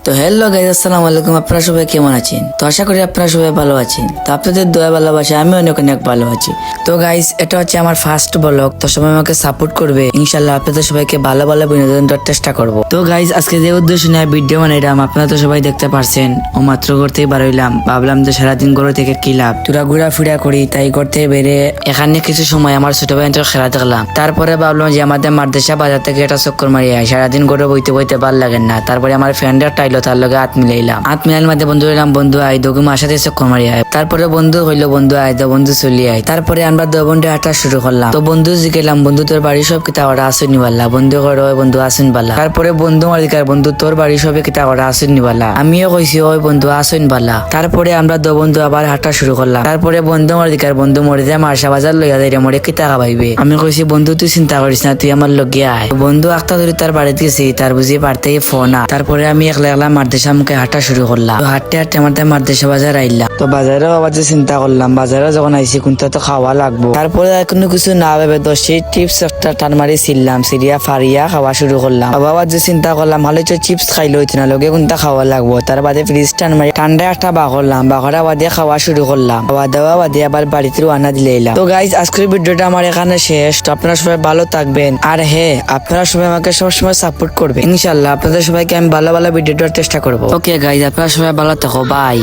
তো hello guys, আসসালামু আলাইকুম। আপনারা সবাই কেমন আছেন? তো আশা করি আপনারা সবাই ভালো আছেন। তো আপনাদের দয়া ভালোবাসা আমি অনেক অনেক ভালো আছি। তো গাইস, এটা হচ্ছে আমার ফার্স্ট ব্লগ। তো সবাই আমাকে সাপোর্ট করবে ইনশাল্লাহ। আপনাদের সবাইকে ভালো ভালো বিনোদন দেওয়ার চেষ্টা করব। তো গাইস, আজকে যে উদ্দেশ্য নিয়ে ভিডিও বানাইলাম আপনারা তো সবাই দেখতে পারছেন। ও মাত্র করতেই বারইলাম, ভাবলাম যে সারাদিন ঘরে থেকে কি লাভ, তোরা ঘোরাফেরা করি, তাই করতে বেরে এখানে কিছু সময় আমার ছোট ভাইয়ের খেলা দেখলাম। তারপরে ভাবলাম যে আমাদের মাদ্রাসা বাজার থেকে একটা চক্কর মারি আয়, সারাদিন ঘরে বইতে বইতে ভাল লাগেন না। তারপরে আমার ফ্রেন্ডের টাইলো, তার লগে হাত মিলাইলাম। হাত মিলাইল মাঝে বন্ধু হইলাম, বন্ধু আই দোকে মার সাথে চক্কর মারি আয়। তারপরে বন্ধু হইলো, বন্ধু আয় তো বন্ধু চলি আয়। তারপরে আমরা দু বন্ধু হাঁটা শুরু করলাম। তো বন্ধু জিজ্ঞাসলাম, বন্ধু তোর বাড়ি সব কিতা ওরা আসুন নিবাল্লা? বন্ধু করে ওই বন্ধু আসুন বাল্লা। তারপরে বন্ধু মার দিকার, বন্ধু তোর বাড়ি সবে কিতা ওরা আসুন নিবাল্লা? আমিও কইছি ওই বন্ধু আসুন বাল্লা। তারপরে আমরা দু বন্ধু আবার হাঁটা শুরু করলাম। তারপরে বন্ধু মার দিকার, বন্ধু মরে যায় মার্শা বাজার লইয়া যাই মরে কিতা খাবাইবে? আমি কইছি বন্ধু তুই চিন্তা করিস না, তুই আমার লগে আয়। বন্ধু আখতা ধরে তার বাড়িতে গেছি, তার বুঝি পারতেই ফোন। তারপরে আমি একলা একলা মাদ্রাসা মুখে হাঁটা শুরু করলাম। তো হাঁটতে হাঁটতে আমার মাদ্রাসা বাজার আইলাম। তো বাজারেও আবার যে চিন্তা করলাম, বাজারে যখন আইসি কোনটা তো খাওয়া লাগবো। তারপরে আর কোনো কিছু না ভেবে 10 চিপস একটা টান মারি ছিললাম, সিরিয়া ফারিয়া খাওয়া শুরু করলাম। আবার যে চিন্তা করলাম ভালো চিপস খাইলো হইতো না, লগে কোনটা খাওয়া লাগবো। তার বাদে ফ্রিজ টান মারি ঠান্ডা একটা বা করলাম, বাঘরা বাদে খাওয়া শুরু করলাম। খাওয়া দাওয়া বাদে আবার বাড়িতে আনা দিলে এলাম। তো গাইজ, আজকের ভিডিওটা আমার এখানে শেষ। তো আপনারা সবাই ভালো থাকবেন, আর হ্যাঁ আপনারা সবাই আমাকে সবসময় সাপোর্ট করবেন ইনশাল্লাহ। আপনাদের সবাইকে আমি ভালো ভালো ভিডিও দেওয়ার চেষ্টা করবো। ওকে গাইজ, আপনারা সবাই ভালো থাকো, বাই।